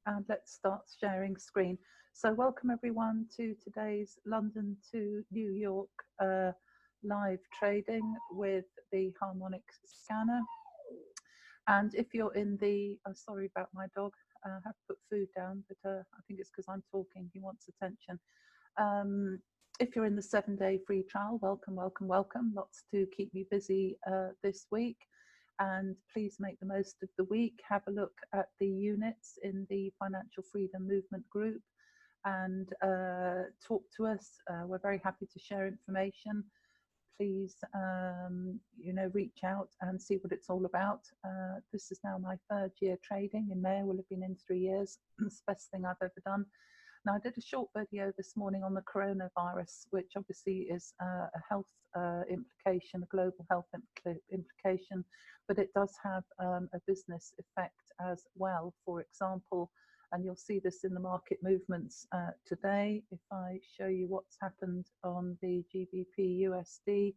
And let's start sharing screen. So welcome everyone to today's London to New York live trading with the Harmonic Scanner. And if you're in the, oh, sorry about my dog, I have put food down, but I think it's because I'm talking, he wants attention. If you're in the 7-day free trial, welcome, welcome, welcome. Lots to keep me busy this week. And please make the most of the week. Have a look at the units in the Financial Freedom Movement group and talk to us. We're very happy to share information. Please, reach out and see what it's all about. This is now my 3rd year trading. In May, I will have been in 3 years. It's the best thing I've ever done. Now, I did a short video this morning on the coronavirus, which obviously is a health implication, a global health implication, but it does have a business effect as well. For example, and you'll see this in the market movements today, if I show you what's happened on the GBPUSD.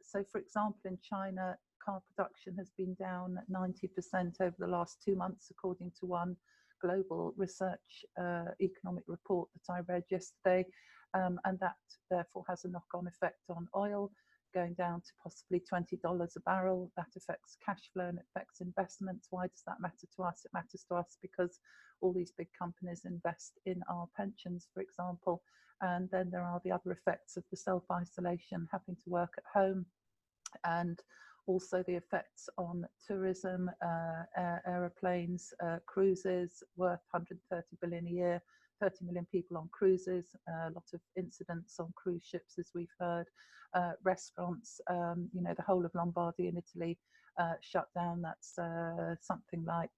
So, for example, in China, car production has been down 90% over the last 2 months, according to one global research economic report that I read yesterday, and that therefore has a knock-on effect on oil, going down to possibly $20 a barrel. That affects cash flow and affects investments. Why does that matter to us? It matters to us because all these big companies invest in our pensions, for example, and then there are the other effects of the self-isolation, having to work at home, and also the effects on tourism, aeroplanes, cruises worth 130 billion a year, 30 million people on cruises, a lot of incidents on cruise ships, as we've heard, restaurants, the whole of Lombardy in Italy shut down. That's something like,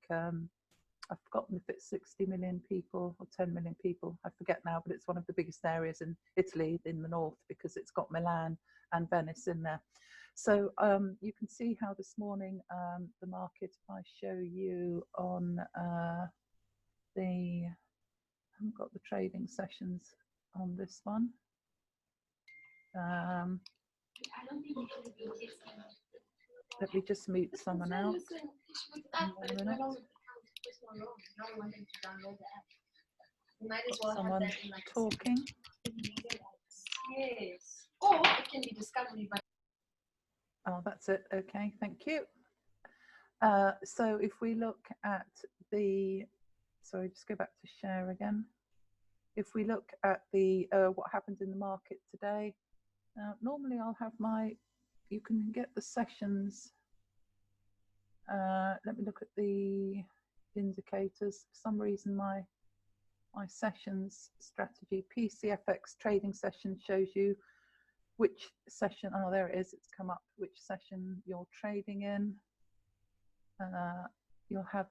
I've forgotten if it's 60 million people or 10 million people, I forget now, but it's one of the biggest areas in Italy in the north because it's got Milan and Venice in there. So you can see how this morning the market, if I show you on I haven't got the trading sessions on this one. Let me just mute someone out. Someone talking. Yes. Or it can be discovery by. Oh, that's it. Okay, thank you. So if we look at the, sorry, just go back to share again. If we look at the what happened in the market today, normally I'll have you can get the sessions. Let me look at the indicators. For some reason, my sessions strategy, PCFX trading session shows you which session, oh, there it is, it's come up, which session you're trading in. You'll have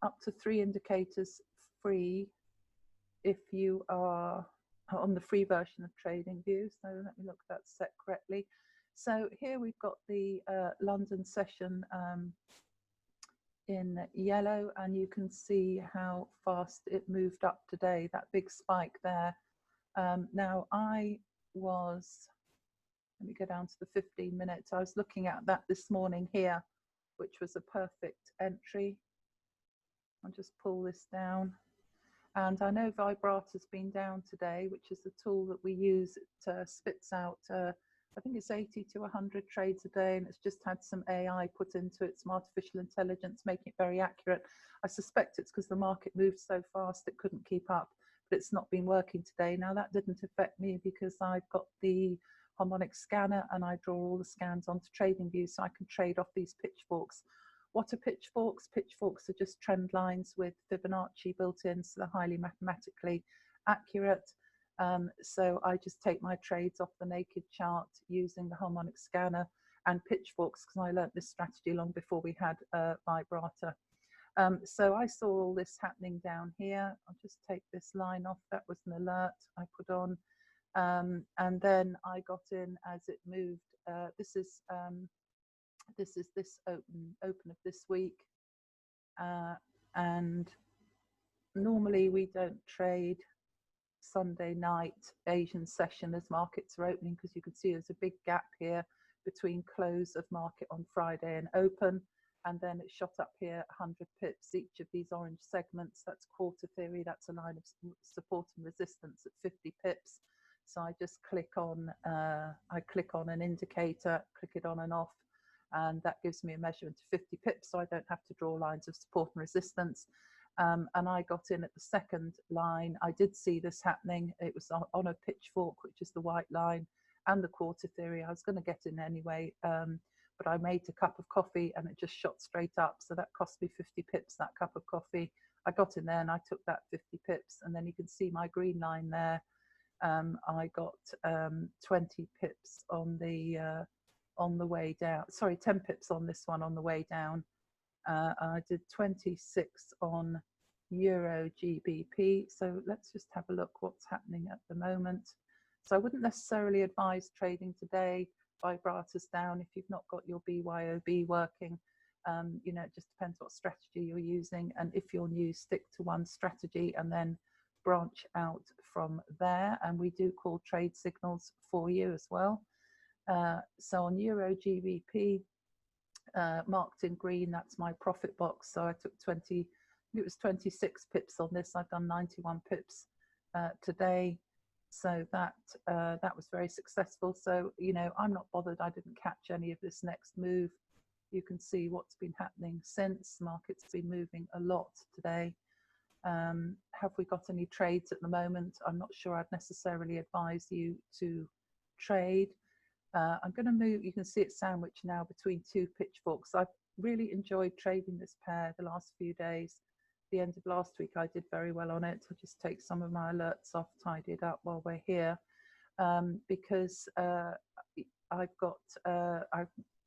up to 3 indicators free if you are on the free version of TradingView. So let me look at that set correctly. So here we've got the London session in yellow, and you can see how fast it moved up today, that big spike there. Now let me go down to the 15 minutes. I was looking at that this morning here, which was a perfect entry. I'll just pull this down. And I know Vibrata's been down today, which is the tool that we use. It spits out, I think it's 80 to 100 trades a day, and it's just had some AI put into it, some artificial intelligence, making it very accurate. I suspect it's because the market moved so fast it couldn't keep up, but it's not been working today. Now, that didn't affect me because I've got the Harmonic Scanner and I draw all the scans onto TradingView, so I can trade off these pitchforks. What are pitchforks? Pitchforks are just trend lines with Fibonacci built in, so they're highly mathematically accurate. So I just take my trades off the naked chart using the Harmonic Scanner and pitchforks, because I learnt this strategy long before we had Vibrata. So I saw all this happening down here. I'll just take this line off. That was an alert I put on. And then I got in as it moved. This is this open of this week, and normally we don't trade Sunday night Asian session as markets are opening, because you can see there's a big gap here between close of market on Friday and open. and then it shot up here 100 pips. Each of these orange segments, that's quarter theory, that's a line of support and resistance at 50 pips. So I just click on an indicator, click it on and off, and that gives me a measurement of 50 pips, so I don't have to draw lines of support and resistance. And I got in at the second line. I did see this happening. It was on a pitchfork, which is the white line, and the quarter theory. I was going to get in anyway, but I made a cup of coffee and it just shot straight up. So that cost me 50 pips, that cup of coffee. I got in there and I took that 50 pips, and then you can see my green line there. I got 20 pips on the way down. Sorry, 10 pips on this one on the way down. I did 26 on Euro GBP. So let's just have a look what's happening at the moment. So I wouldn't necessarily advise trading today. Vibrator's down if you've not got your BYOB working. You know, it just depends what strategy you're using, and if you're new, stick to one strategy and then branch out from there. And we do call trade signals for you as well. So on Euro GBP, marked in green, that's my profit box. So I took 20, it was 26 pips on this. I've done 91 pips today. So that was very successful. So, you know, I'm not bothered. I didn't catch any of this next move. You can see what's been happening since. Market's been moving a lot today. Have we got any trades at the moment? I'm not sure I'd necessarily advise you to trade. I'm going to move, you can see it sandwiched now between two pitchforks. I've really enjoyed trading this pair the last few days. The end of last week I did very well on it. I'll just take some of my alerts off, tidy it up while we're here, because I've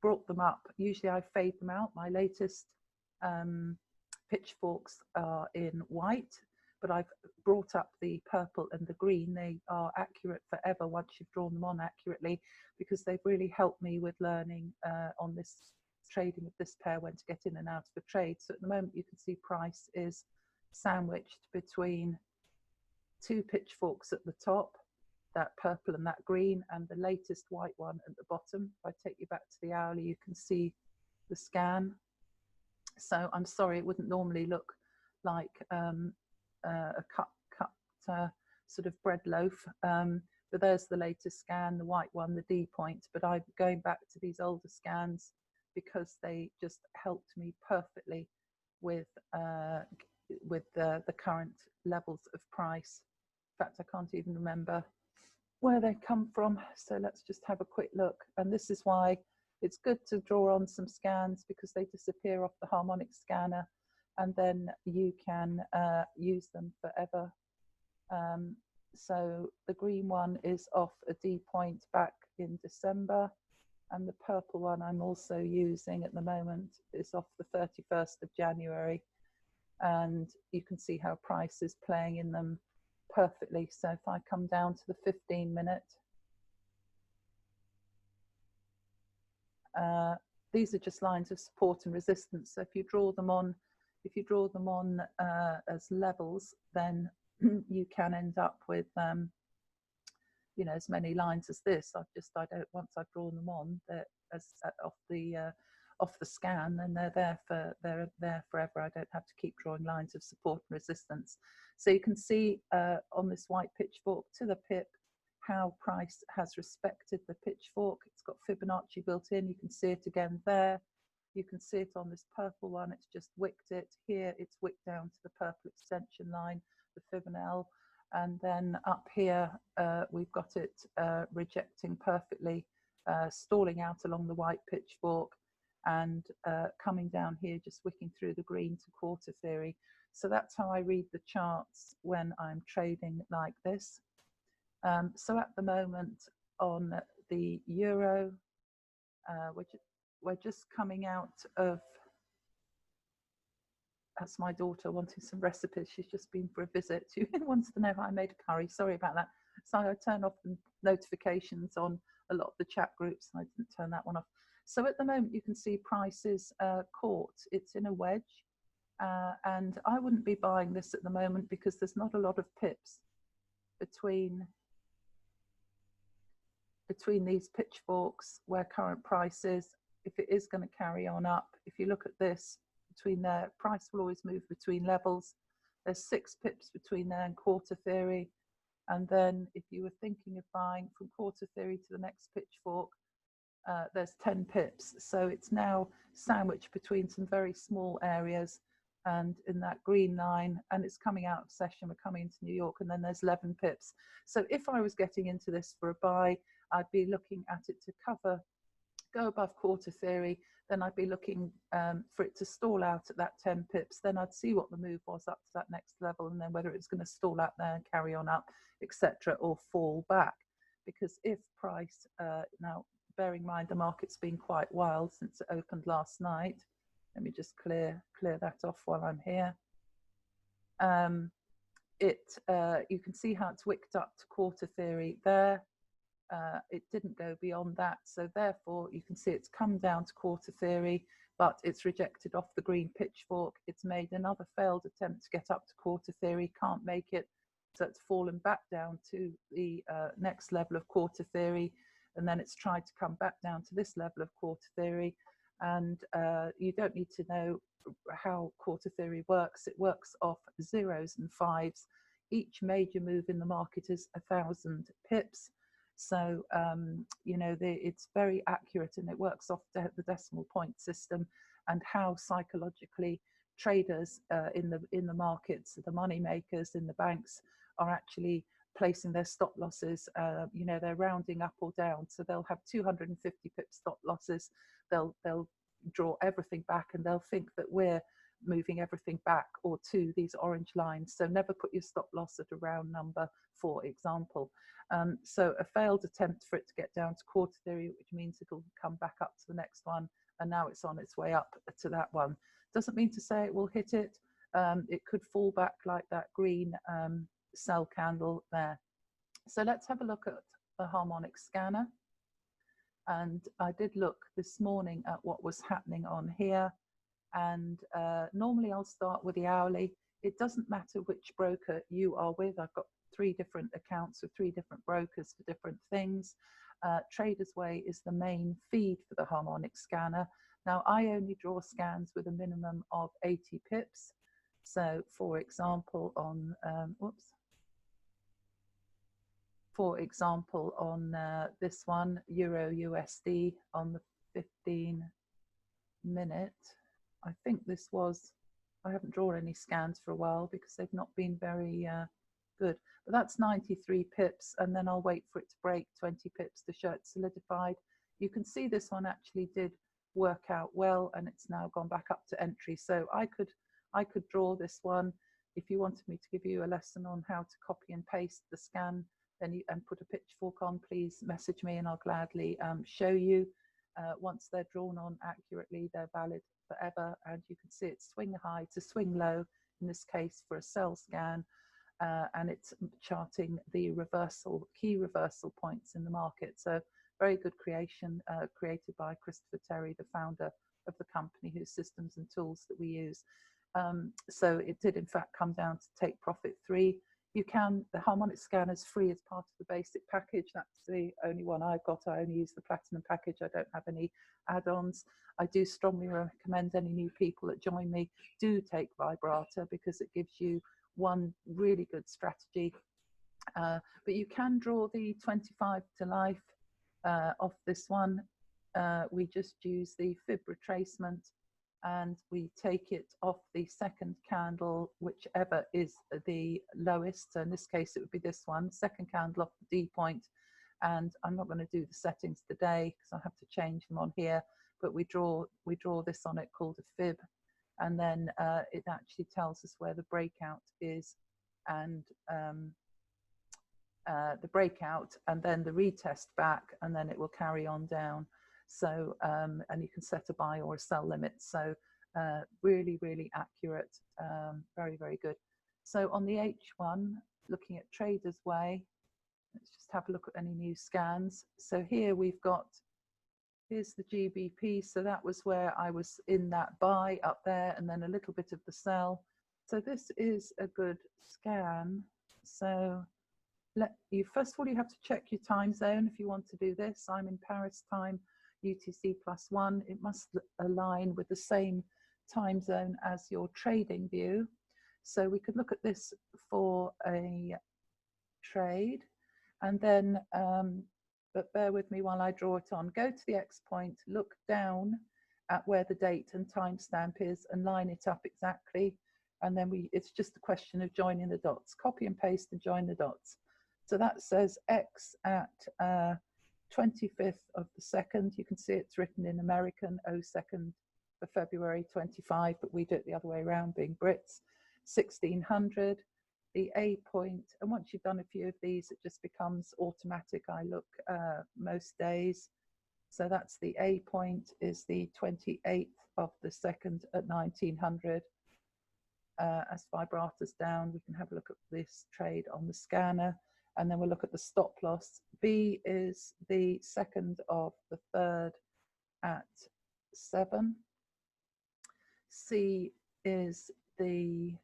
brought them up. Usually I fade them out. My latest pitchforks are in white, but I've brought up the purple and the green. They are accurate forever once you've drawn them on accurately, because they've really helped me with learning on this trading of this pair, when to get in and out of a trade. So at the moment you can see price is sandwiched between two pitchforks at the top, that purple and that green, and the latest white one at the bottom. If I take you back to the hourly, you can see the scan. So I'm sorry, it wouldn't normally look like a cut sort of bread loaf, but there's the latest scan, the white one, the D point. But I'm going back to these older scans because they just helped me perfectly with the current levels of price. In fact, I can't even remember where they come from. So let's just have a quick look. And this is why it's good to draw on some scans, because they disappear off the Harmonic Scanner, and then you can use them forever. So the green one is off a D point back in December, and the purple one I'm also using at the moment is off the 31st of January. And you can see how price is playing in them perfectly. So if I come down to the 15-minute, these are just lines of support and resistance. So if you draw them on, as levels, then you can end up with you know, as many lines as this. Once I've drawn them on, they're off the scan, and they're there forever. I don't have to keep drawing lines of support and resistance. So you can see on this white pitchfork to the pip how price has respected the pitchfork. It's got Fibonacci built in. You can see it again there. You can see it on this purple one. It's just wicked it. Here it's wicked down to the purple extension line, the Fibonacci. And then up here, we've got it rejecting perfectly, stalling out along the white pitchfork, and coming down here, just wicking through the green to quarter theory. So that's how I read the charts when I'm trading like this. So at the moment on the euro, we're just coming out of, that's my daughter wanting some recipes. She's just been for a visit. She wants to know how I made a curry. Sorry about that. So I turn off the notifications on a lot of the chat groups, and I didn't turn that one off. So at the moment you can see prices caught. It's in a wedge, and I wouldn't be buying this at the moment because there's not a lot of pips between these pitchforks where current price is if it is going to carry on up. If you look at this, between there, price will always move between levels. There's 6 pips between there and quarter theory. And then if you were thinking of buying from quarter theory to the next pitchfork, there's 10 pips. So it's now sandwiched between some very small areas and in that green line, and it's coming out of session. We're coming into New York, and then there's 11 pips. So if I was getting into this for a buy, I'd be looking at it to cover, go above quarter theory, then I'd be looking for it to stall out at that 10 pips. Then I'd see what the move was up to that next level, and then whether it's going to stall out there and carry on up, etc., or fall back. Because if price, now bearing in mind the market's been quite wild since it opened last night. Let me just clear that off while I'm here. You can see how it's wicked up to quarter theory there. It didn't go beyond that, so therefore you can see it's come down to quarter theory, but it's rejected off the green pitchfork. It's made another failed attempt to get up to quarter theory, can't make it, so it's fallen back down to the next level of quarter theory, and then it's tried to come back down to this level of quarter theory. And you don't need to know how quarter theory works. It works off 0s and 5s. Each major move in the market is 1,000 pips. So, you know, it's very accurate, and it works off the decimal point system, and how psychologically traders in the markets, the money makers in the banks, are actually placing their stop losses. You know, they're rounding up or down, so they'll have 250 pip stop losses. They'll draw everything back, and they'll think that we're moving everything back or to these orange lines. So never put your stop loss at a round number, for example. So a failed attempt for it to get down to quarter theory, which means it'll come back up to the next one, and now it's on its way up to that one. Doesn't mean to say it will hit it. It could fall back like that green sell candle there. So let's have a look at the harmonic scanner. And I did look this morning at what was happening on here. And normally I'll start with the hourly. It doesn't matter which broker you are with. I've got 3 different accounts with 3 different brokers for different things. Traders Way is the main feed for the harmonic scanner. Now I only draw scans with a minimum of 80 pips. So for example on, for example on this one, Euro USD on the 15-minute, I think this was, I haven't drawn any scans for a while because they've not been very good, but that's 93 pips, and then I'll wait for it to break 20 pips to show it's solidified. You can see this one actually did work out well, and it's now gone back up to entry. So I could draw this one. If you wanted me to give you a lesson on how to copy and paste the scan, then and put a pitchfork on, please message me and I'll gladly show you. Once they're drawn on accurately, they're valid forever, and you can see it's swing high to swing low, in this case for a sell scan, and it's charting the reversal, key reversal points in the market. So very good creation, created by Christopher Terry, the founder of the company, whose systems and tools that we use. So it did in fact come down to take profit 3. You can, the harmonic scanner is free as part of the basic package. That's the only one I've got. I only use the platinum package. I don't have any add-ons. I do strongly recommend any new people that join me do take Vibrata, because it gives you one really good strategy. But you can draw the 25 to life off this one. We just use the fib retracement, and we take it off the second candle, whichever is the lowest. So in this case, it would be this one, second candle off the D point. And I'm not going to do the settings today because I have to change them on here, but we draw this on it called a fib. And then it actually tells us where the breakout is, and the breakout, and then the retest back, and then it will carry on down. So, and you can set a buy or a sell limit. So really, really accurate, very, very good. So on the H1, looking at Traders Way, let's just have a look at any new scans. So here we've got, here's the GBP. So that was where I was in that buy up there, and then a little bit of the sell. So this is a good scan. So first of all, you have to check your time zone if you want to do this. I'm in Paris time. UTC+1, it must align with the same time zone as your trading view. So we could look at this for a trade, and then, but bear with me while I draw it on. Go to the X point, look down at where the date and timestamp is and line it up exactly. And then it's just a question of joining the dots. Copy and paste and join the dots. So that says X at 25th of the 2nd. You can see it's written in American, 02nd for February 25, but we do it the other way around, being Brits, 1600. The A point, and once you've done a few of these, it just becomes automatic. I look most days. So that's the A point, is the 28th of the 2nd at 1900. As vibrator's down, we can have a look at this trade on the scanner, and then we'll look at the stop loss. B is the 2nd of the 3rd at 7. C is the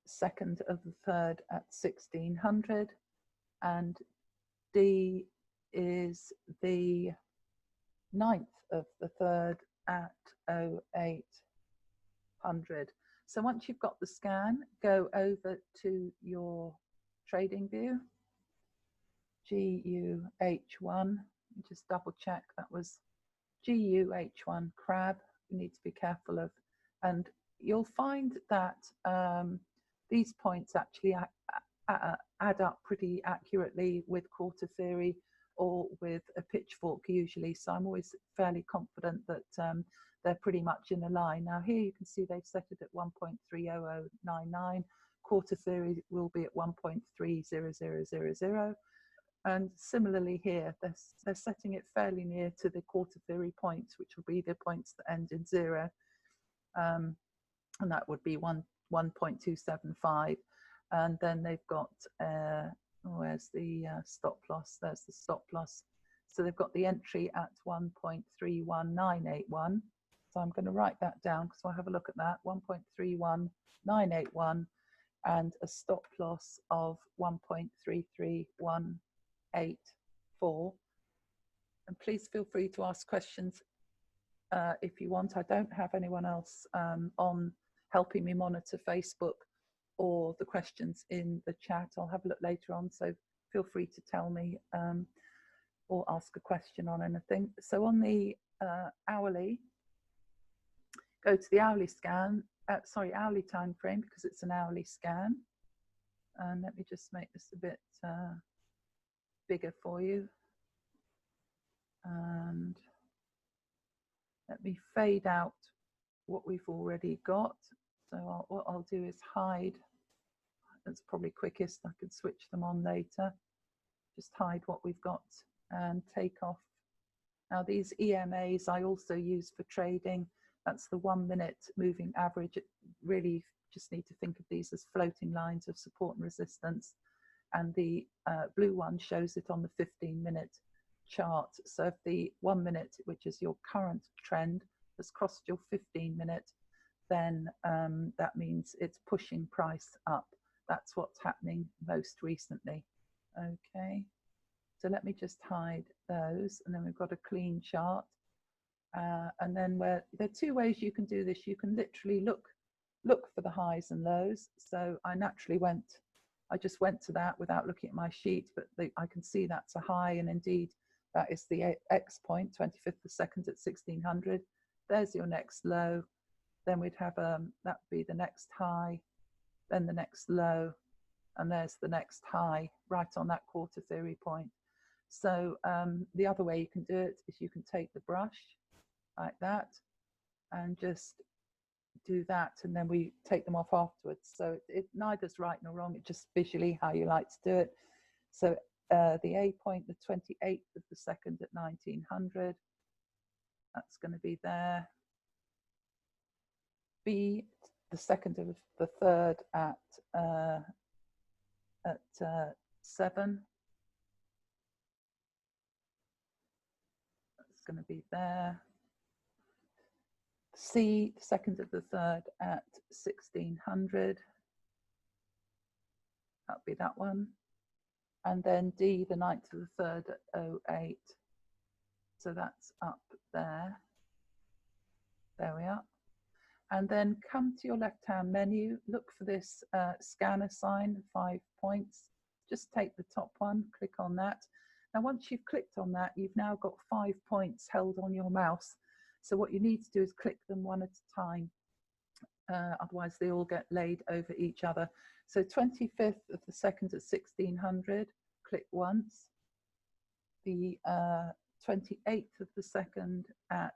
2nd of the 3rd at 1600, and D is the 9th of the 3rd at 0800. So once you've got the scan, go over to your trading view, GUH1, just double check that was GUH1 crab. You need to be careful of, and you'll find that these points actually add up pretty accurately with quarter theory or with a pitchfork usually. So I'm always fairly confident that they're pretty much in a line. Now here you can see they've set it at 1.30099. Quarter theory will be at 1.30000. And similarly here, they're setting it fairly near to the quarter theory points, which will be the points that end in 0. And that would be 1.275. And then they've got, where's the stop loss? There's the stop loss. So they've got the entry at 1.31981. So I'm going to write that down because I'll have a look at that. 1.31981 and a stop loss of 1.33184. And please feel free to ask questions if you want. I don't have anyone else on helping me monitor Facebook or the questions in the chat. I'll have a look later on, so feel free to tell me or ask a question on anything. So on the hourly, go to the hourly scan, hourly time frame, because it's an hourly scan. And let me just make this a bit bigger for you. And let me fade out what we've already got. So what I'll do is hide. That's probably quickest. I can switch them on later. Just hide what we've got and take off. Now these EMAs I also use for trading. That's the 1 minute moving average. It really just need to think of these as floating lines of support and resistance. And the blue one shows it on the 15-minute chart. So if the 1 minute, which is your current trend, has crossed your 15-minute, then that means it's pushing price up. That's what's happening most recently. Okay, so let me just hide those, and then we've got a clean chart. And then there are two ways you can do this. You can literally look for the highs and lows. So I just went to that without looking at my sheet, but I can see that's a high, and indeed that is the X point, 25th of the 2nd at 1600. There's your next low. Then we'd have that would be the next high, then the next low, and there's the next high right on that quarter theory point. So the other way you can do it is you can take the brush like that and just do that, and then we take them off afterwards. So it neither's right nor wrong, it's just visually how you like to do it. So the A point, the 28th of the 2nd at 1900, that's going to be there. B, the 2nd of the 3rd at 7. That's going to be there. C, the 2nd of the 3rd at 1600. That'll be that one. And then D, the 9th of the 3rd at 08. So that's up there. There we are. And then come to your left-hand menu, look for this scanner sign, 5 points. Just take the top one, click on that. Now, once you've clicked on that, you've now got 5 points held on your mouse. So what you need to do is click them one at a time. Otherwise, they all get laid over each other. So 25th of the 2nd at 1600, click once. The 28th of the 2nd at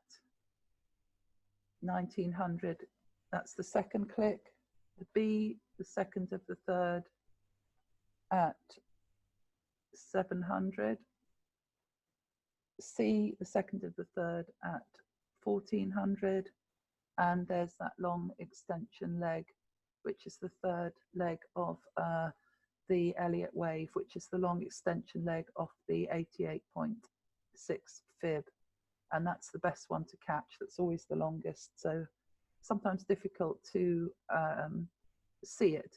1900, that's the second click. The B, the 2nd of the 3rd at 700. C, the 2nd of the 3rd at 1400. And there's that long extension leg, which is the 3rd leg of the Elliott wave, which is the long extension leg of the 88.6 fib. And that's the best one to catch. That's always the longest. So sometimes difficult to see it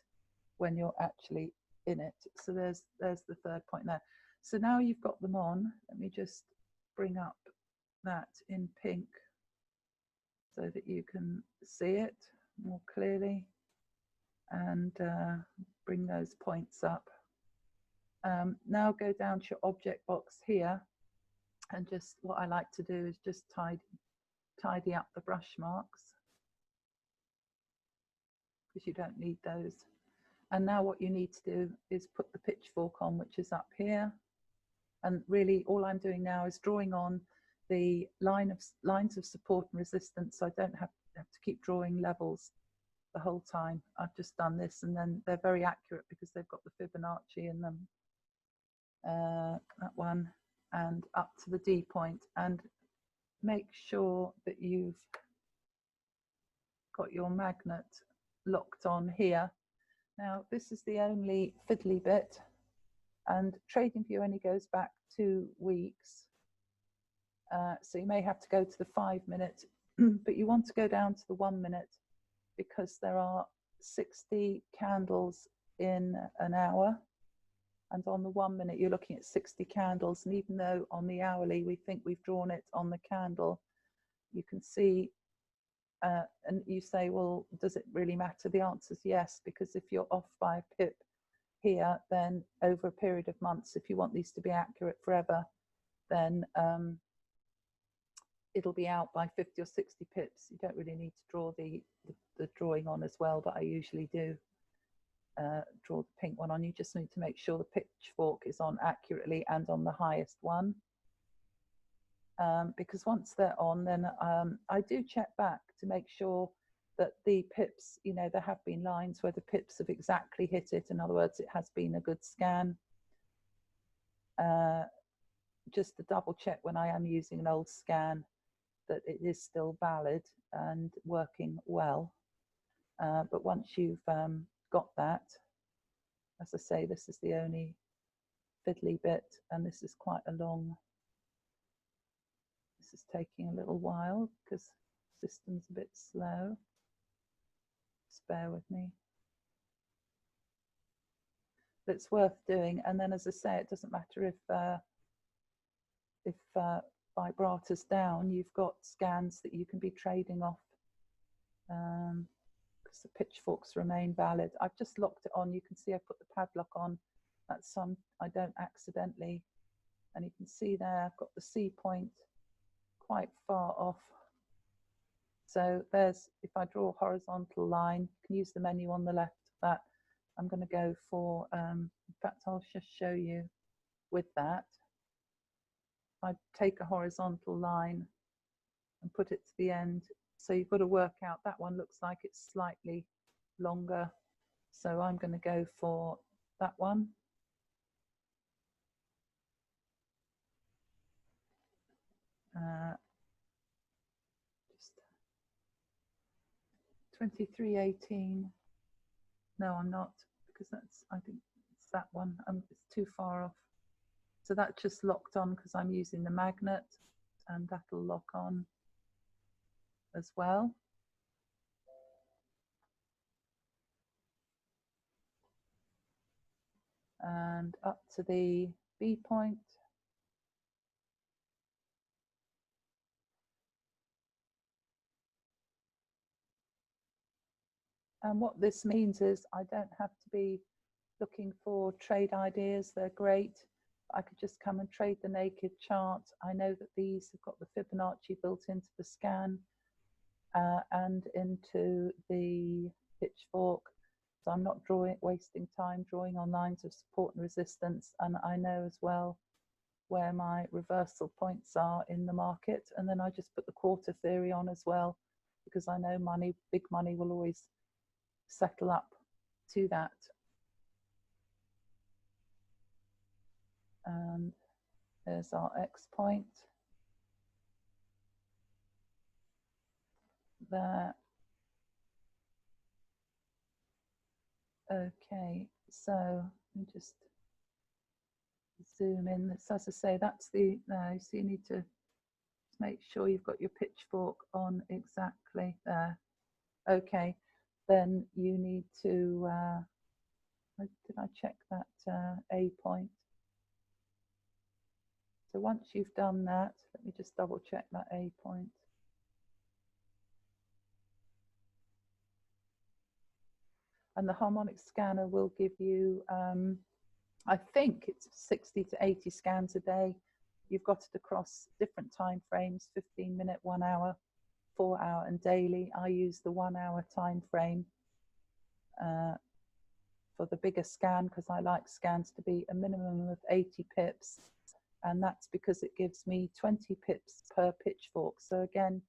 when you're actually in it. So there's the 3rd point there. So now you've got them on. Let me just bring up that in pink so that you can see it more clearly, and bring those points up. Now go down to your object box here, and just what I like to do is just tidy up the brush marks, because you don't need those. And now what you need to do is put the pitchfork on, which is up here. And really all I'm doing now is drawing on the lines of support and resistance, so I don't have to keep drawing levels the whole time. I've just done this, and then they're very accurate because they've got the Fibonacci in them. That one, and up to the D point, and make sure that you've got your magnet locked on here. Now this is the only fiddly bit, and TradingView only goes back 2 weeks. So you may have to go to the 5 minute, but you want to go down to the 1 minute, because there are 60 candles in an hour. And on the 1 minute, you're looking at 60 candles. And even though on the hourly, we think we've drawn it on the candle, you can see, and you say, well, does it really matter? The answer is yes, because if you're off by a pip here, then over a period of months, if you want these to be accurate forever, then it'll be out by 50 or 60 pips. You don't really need to draw the drawing on as well, but I usually do draw the pink one on. You just need to make sure the pitchfork is on accurately and on the highest one. Because once they're on, then I do check back to make sure that the pips, you know, there have been lines where the pips have exactly hit it. In other words, it has been a good scan. Just to double check when I am using an old scan that it is still valid and working well. But once you've got that, as I say, this is the only fiddly bit, and this is quite a long, this is taking a little while because the system's a bit slow. Just bear with me. But it's worth doing. And then, as I say, it doesn't matter if vibrata's down, you've got scans that you can be trading off, because the pitchforks remain valid. I've just locked it on. You can see I put the padlock on. That's some I don't accidentally. And you can see there I've got the C point quite far off. So there's, if I draw a horizontal line, you can use the menu on the left of that. I'm going to go for, in fact, I'll just show you with that. I take a horizontal line and put it to the end. So you've got to work out, that one looks like it's slightly longer. So I'm going to go for that one. Just 2318. No, I'm not, because that's, I think it's that one. It's too far off. So that's just locked on because I'm using the magnet, and that'll lock on as well. And up to the B point. And what this means is I don't have to be looking for trade ideas. They're great. I could just come and trade the naked chart. I know that these have got the Fibonacci built into the scan and into the pitchfork. So I'm not wasting time drawing on lines of support and resistance. And I know as well where my reversal points are in the market. And then I just put the quarter theory on as well, because I know money, big money, will always settle up to that. And there's our X point there. Okay, so let me just zoom in. So as I say, that's the, no, so you need to make sure you've got your pitchfork on exactly there. Okay, then you need to, did I check that A point? So once you've done that, let me just double check that A point. And the harmonic scanner will give you, I think it's 60 to 80 scans a day. You've got it across different time frames, 15-minute, 1 hour, 4 hour, and daily. I use the 1 hour time frame for the bigger scan, because I like scans to be a minimum of 80 pips. And that's because it gives me 20 pips per pitchfork. So again,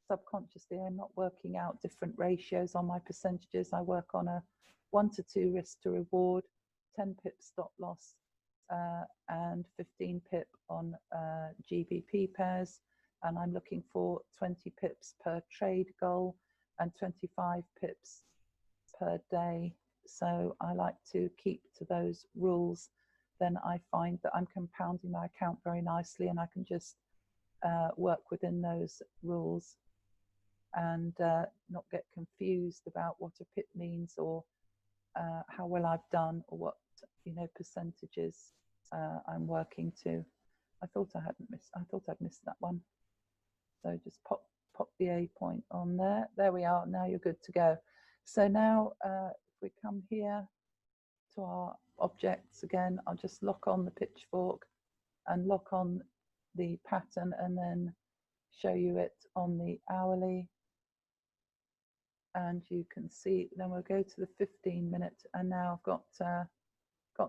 subconsciously, I'm not working out different ratios on my percentages. I work on a 1 to 2 risk to reward, 10 pip stop loss, and 15 pip on GBP pairs. And I'm looking for 20 pips per trade goal and 25 pips per day. So I like to keep to those rules. Then I find that I'm compounding my account very nicely, and I can just work within those rules and not get confused about what a pip means, or how well I've done, or what, you know, percentages I'm working to. I thought I'd missed that one. So just pop the A point on there. There we are. Now you're good to go. So now if we come here to our objects again, I'll just lock on the pitchfork and lock on the pattern, and then show you it on the hourly. And you can see, then we'll go to the 15-minute, and now I've got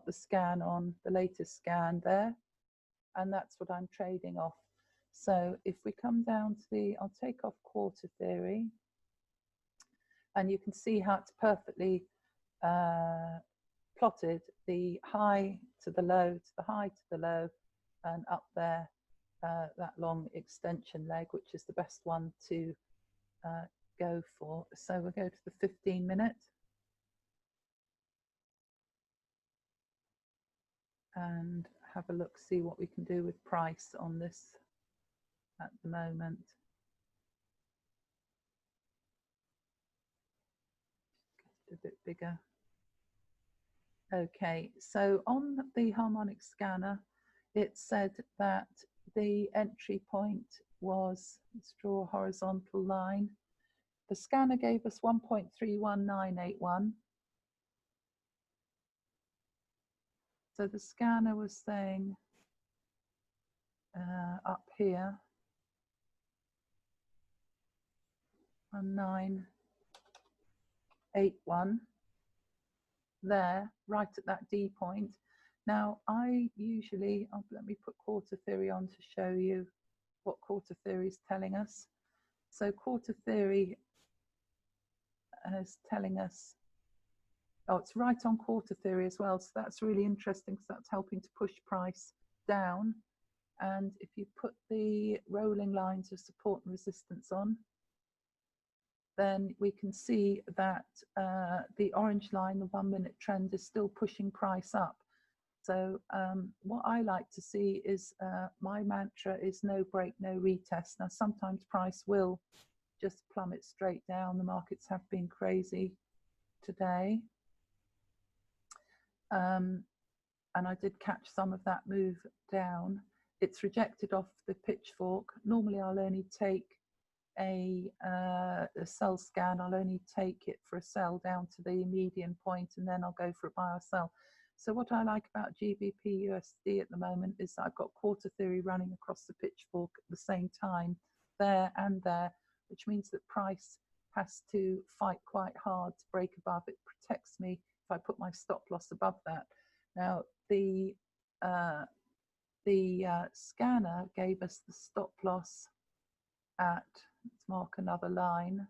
the scan on, the latest scan there, and that's what I'm trading off. So if we come down to the, I'll take off quarter theory, and you can see how it's perfectly plotted, the high to the low, to the high to the low, and up there, that long extension leg, which is the best one to go for. So we'll go to the 15-minute. And have a look, see what we can do with price on this at the moment. Get a bit bigger. Okay, so on the harmonic scanner, it said that the entry point was, let's draw a horizontal line. The scanner gave us 1.31981. So the scanner was saying up here, 1981, there, right at that D point. Now, I usually, let me put quarter theory on to show you what quarter theory is telling us. So quarter theory is telling us, oh, it's right on quarter theory as well. So that's really interesting, because that's helping to push price down. And if you put the rolling lines of support and resistance on, then we can see that the orange line, the 1 minute trend, is still pushing price up. So what I like to see is, my mantra is no break, no retest. Now, sometimes price will just plummet straight down. The markets have been crazy today. And I did catch some of that move down. It's rejected off the pitchfork. Normally I'll only take a sell scan, I'll only take it for a sell down to the median point, and then I'll go for a buy or sell. So what I like about GBPUSD at the moment is that I've got quarter theory running across the pitchfork at the same time, there and there, which means that price has to fight quite hard to break above. It protects me if I put my stop loss above that. Now the scanner gave us the stop loss at, let's mark another line,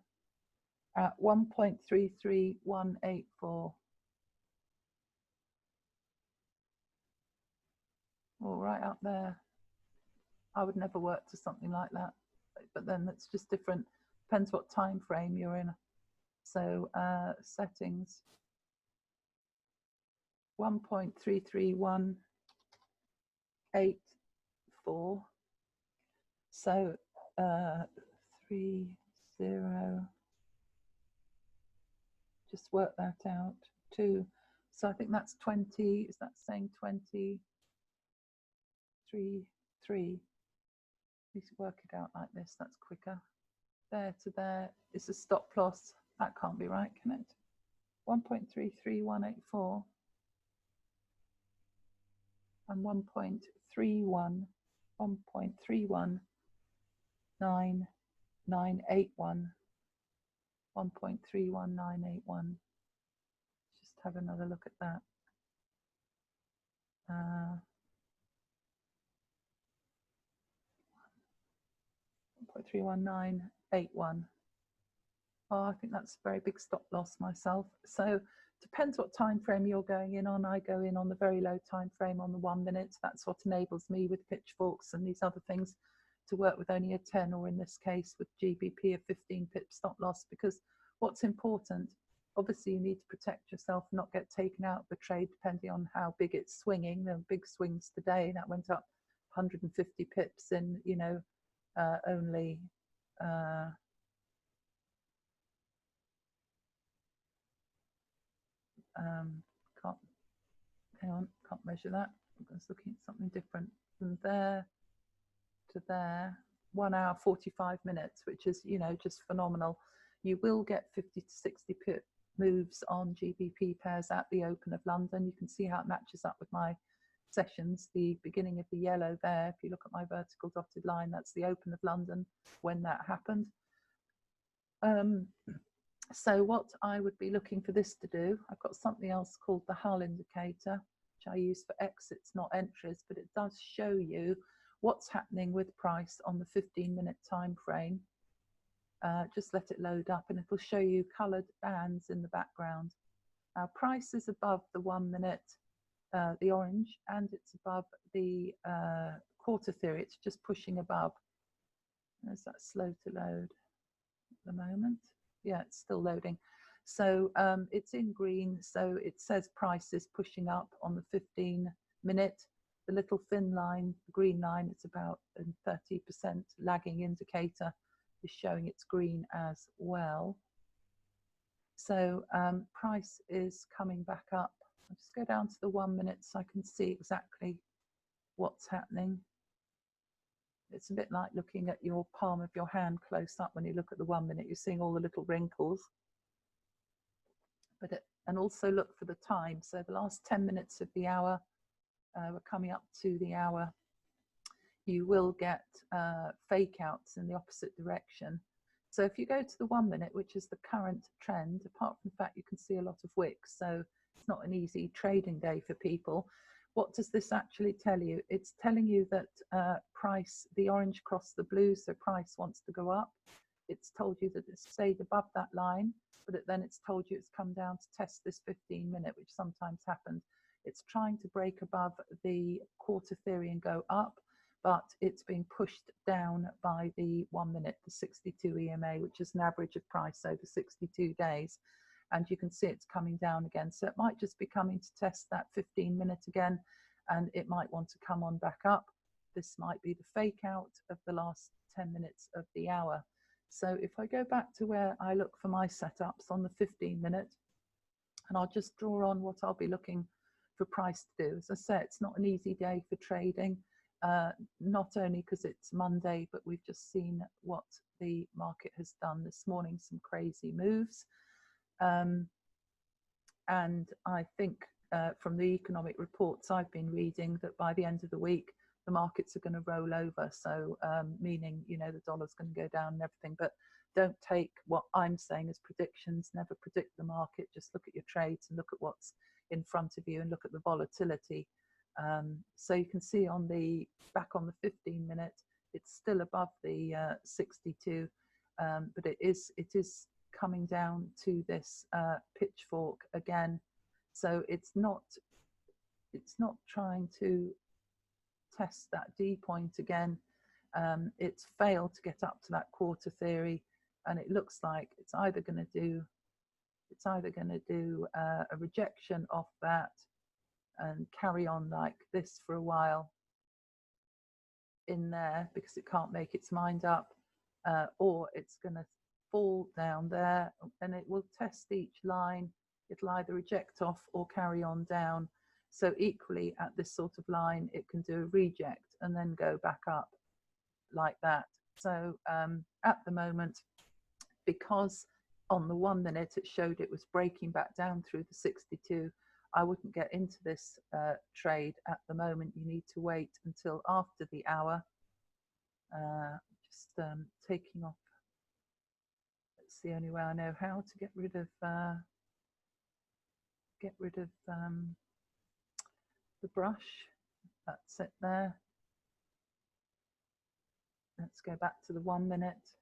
at 1.33184. All right, up there. I would never work to something like that, but then it's just different. Depends what time frame you're in. So settings, 1.33184. So 30. Just work that out. 2. So I think that's 20. Is that saying 23? 3. Let's work it out like this. That's quicker. There to there is a stop loss. That can't be right, can it? 1.33184 and 1.31981. 1.31981. Just have another look at that. 1.31981. Oh, I think that's a very big stop loss myself. So depends what time frame you're going in on. I go in on the very low time frame on the 1 minute. That's what enables me with pitchforks and these other things to work with only a 10, or in this case with GBP, a 15 pip stop loss, because what's important, obviously you need to protect yourself, not get taken out of the trade depending on how big it's swinging. There were big swings today, that went up 150 pips in, you know, only can't measure that. I'm just looking at something different. From there to there, 1 hour 45 minutes, which is, you know, just phenomenal. You will get 50 to 60 pip moves on GBP pairs at the Open of London. You can see how it matches up with my sessions. The beginning of the yellow there, if you look at my vertical dotted line, that's the Open of London when that happened. So what I would be looking for this to do, I've got something else called the Hull indicator, which I use for exits, not entries, but it does show you what's happening with price on the 15-minute time frame. Just let it load up and it'll show you coloured bands in the background. Now price is above the 1 minute, the orange, and it's above the quarter theory. It's just pushing above. Is that slow to load at the moment? Yeah, it's still loading. So it's in green, so it says price is pushing up on the 15-minute. The little thin line, the green line, it's about a 30% lagging indicator, is showing it's green as well. So price is coming back up. I'll just go down to the 1 minute so I can see exactly what's happening. It's a bit like looking at your palm of your hand close up. When you look at the 1 minute, you're seeing all the little wrinkles. But and also look for the time. So the last 10 minutes of the hour, we're coming up to the hour. You will get fake outs in the opposite direction. So if you go to the 1 minute, which is the current trend, apart from the fact you can see a lot of wicks, so it's not an easy trading day for people. What does this actually tell you? It's telling you that price, the orange crossed the blue, so price wants to go up. It's told you that it's stayed above that line, but then it's told you it's come down to test this 15-minute, which sometimes happens. It's trying to break above the quarter theory and go up, but it's being pushed down by the 1 minute, the 62 EMA, which is an average of price over 62 days. And you can see it's coming down again. So it might just be coming to test that 15-minute again, and it might want to come on back up. This might be the fake out of the last 10 minutes of the hour. So if I go back to where I look for my setups on the 15-minute, and I'll just draw on what I'll be looking for price to do. As I say, it's not an easy day for trading, not only because it's Monday, but we've just seen what the market has done this morning some crazy moves. And I think from the economic reports I've been reading that by the end of the week, the markets are going to roll over. So meaning, you know, the dollar's going to go down and everything. But don't take what I'm saying as predictions. Never predict the market. Just look at your trades and look at what's in front of you and look at the volatility. So you can see on the back on the 15-minute, it's still above the 62, but it is coming down to this pitchfork again. So it's not trying to test that D point again. It's failed to get up to that quarter theory, and it looks like it's either going to do a rejection of that and carry on like this for a while in there because it can't make its mind up, or it's going to fall down there and it will test each line. It'll either reject off or carry on down. So equally at this sort of line, it can do a reject and then go back up like that. So at the moment, because on the 1 minute it showed it was breaking back down through the 62, I wouldn't get into this trade at the moment. You need to wait until after the hour. Just taking off. That's the only way I know how to get rid of the brush. That's it there. Let's go back to the 1 minute.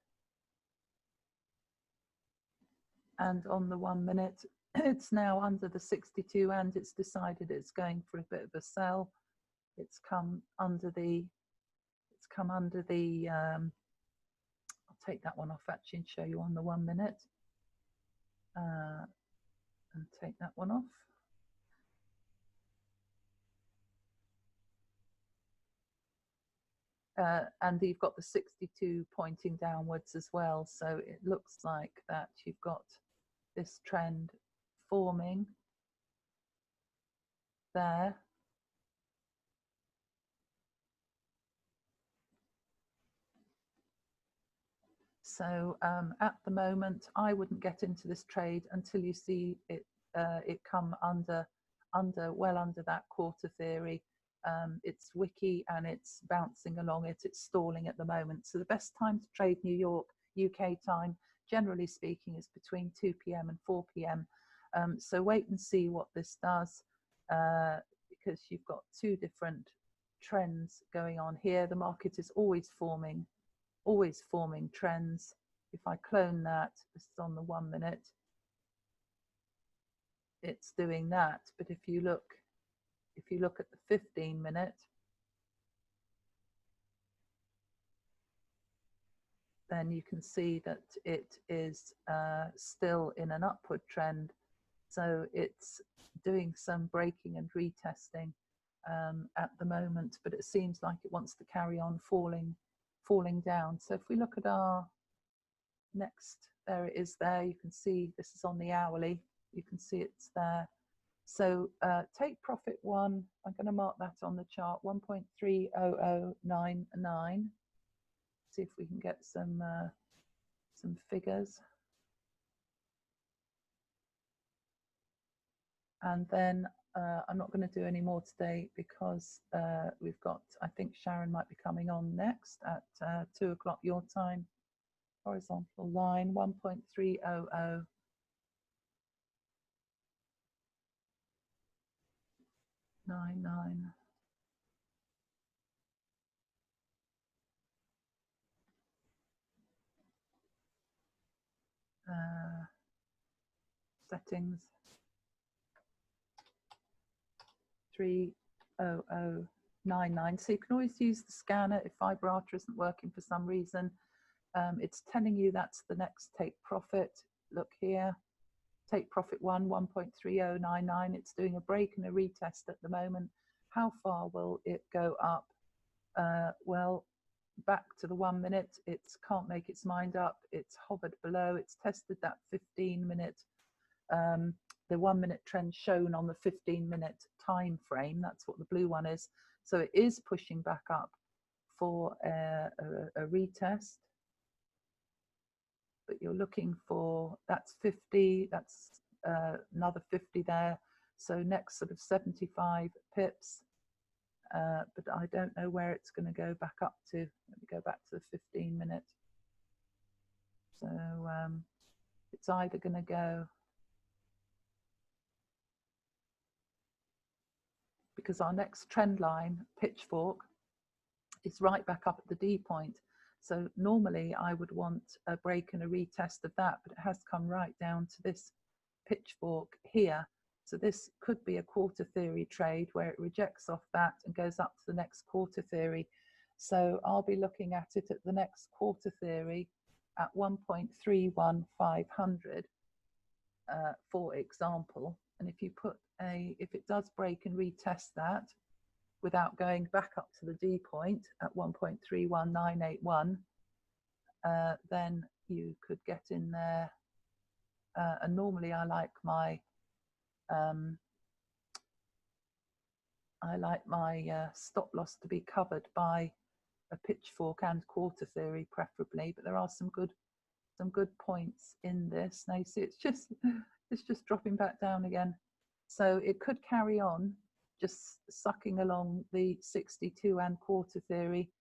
And on the 1 minute, it's now under the 62 and it's decided it's going for a bit of a sell. It's come under the, I'll take that one off actually and show you on the 1 minute. And take that one off. And you've got the 62 pointing downwards as well. So it looks like that you've got this trend forming there. So at the moment, I wouldn't get into this trade until you see it come well under that quarter theory. It's wicky and it's bouncing along it. It's stalling at the moment. So the best time to trade New York, UK time, generally speaking, is between 2 p.m. and 4 p.m. So wait and see what this does, because you've got two different trends going on here. The market is always forming trends. If I clone that, this is on the 1 minute, it's doing that. But if you look at the 15-minute, then you can see that it is still in an upward trend. So it's doing some breaking and retesting at the moment, but it seems like it wants to carry on falling down. So if we look at our next, there it is there. You can see this is on the hourly. You can see it's there. So take profit one. I'm going to mark that on the chart, 1.30099. See if we can get some figures. And then I'm not going to do any more today because we've got, I think Sharon might be coming on next at 2 o'clock your time. Horizontal line, 1.300. 99. Settings 30099. So you can always use the scanner if vibrator isn't working for some reason. It's telling you that's the next take profit. Look here, take profit 1.3099. It's doing a break and a retest at the moment. How far will it go up? Well, back to the 1 minute, it can't make its mind up. It's hovered below. It's tested that 15-minute, the 1 minute trend shown on the 15-minute time frame. That's what the blue one is. So it is pushing back up for a retest. but you're looking for, that's 50, that's another 50 there. So next sort of 75 pips, but I don't know where it's going to go back up to. Let me go back to the 15-minute. So it's either going to go, because our next trend line, pitchfork, is right back up at the D point. So normally I would want a break and a retest of that, but it has come right down to this pitchfork here. So this could be a quarter theory trade where it rejects off that and goes up to the next quarter theory. So I'll be looking at it at the next quarter theory at 1.31500, for example. And if you put if it does break and retest that without going back up to the D point at 1.31981, then you could get in there. And normally I like my stop loss to be covered by a pitchfork and quarter theory preferably, but there are some good points in this. Now you see it's just dropping back down again, so it could carry on just sucking along the 62 and quarter theory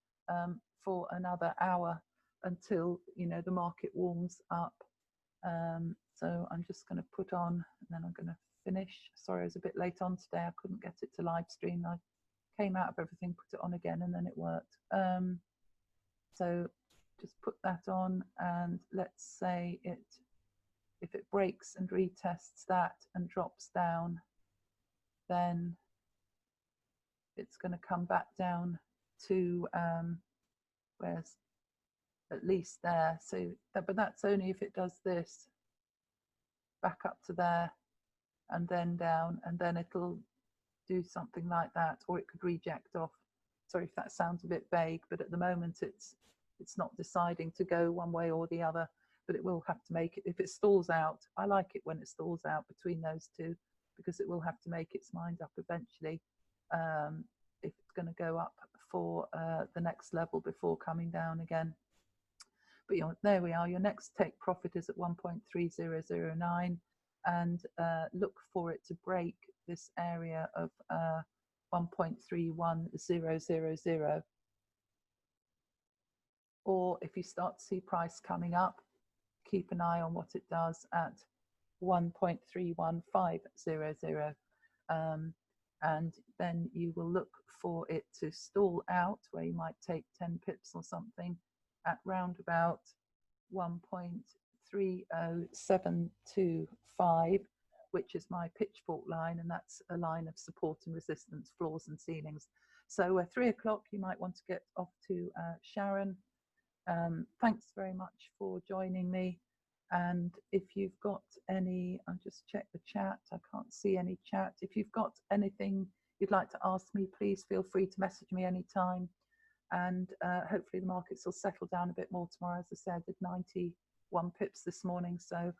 for another hour until, you know, the market warms up. So I'm just going to put on, and then I'm going to finish. Sorry, I was a bit late on today. I couldn't get it to live stream. I came out of everything, put it on again, and then it worked. So just put that on, and let's say if it breaks and retests that and drops down, then it's going to come back down to where's at least there. So but that's only if it does this, back up to there and then down, and then it'll do something like that, or it could reject off. Sorry if that sounds a bit vague, but at the moment it's not deciding to go one way or the other, but it will have to make it. If it stalls out, I like it when it stalls out between those two, because it will have to make its mind up eventually if it's going to go up for the next level before coming down again. But there we are. Your next take profit is at 1.3009, and look for it to break this area of 1.31000. Or if you start to see price coming up, keep an eye on what it does at 1.31500. And then you will look for it to stall out, where you might take 10 pips or something at round about 1.30725, which is my pitchfork line, and that's a line of support and resistance, floors and ceilings. So at 3 o'clock you might want to get off to Sharon. Thanks very much for joining me, and if you've got any, I'll just check the chat, I can't see any chat. If you've got anything you'd like to ask me, please feel free to message me anytime. And hopefully the markets will settle down a bit more tomorrow. As I said, I did 91 pips this morning, so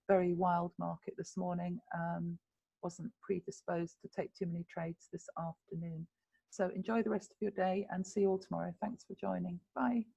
very wild market this morning. Wasn't predisposed to take too many trades this afternoon. So enjoy the rest of your day and see you all tomorrow. Thanks for joining. Bye.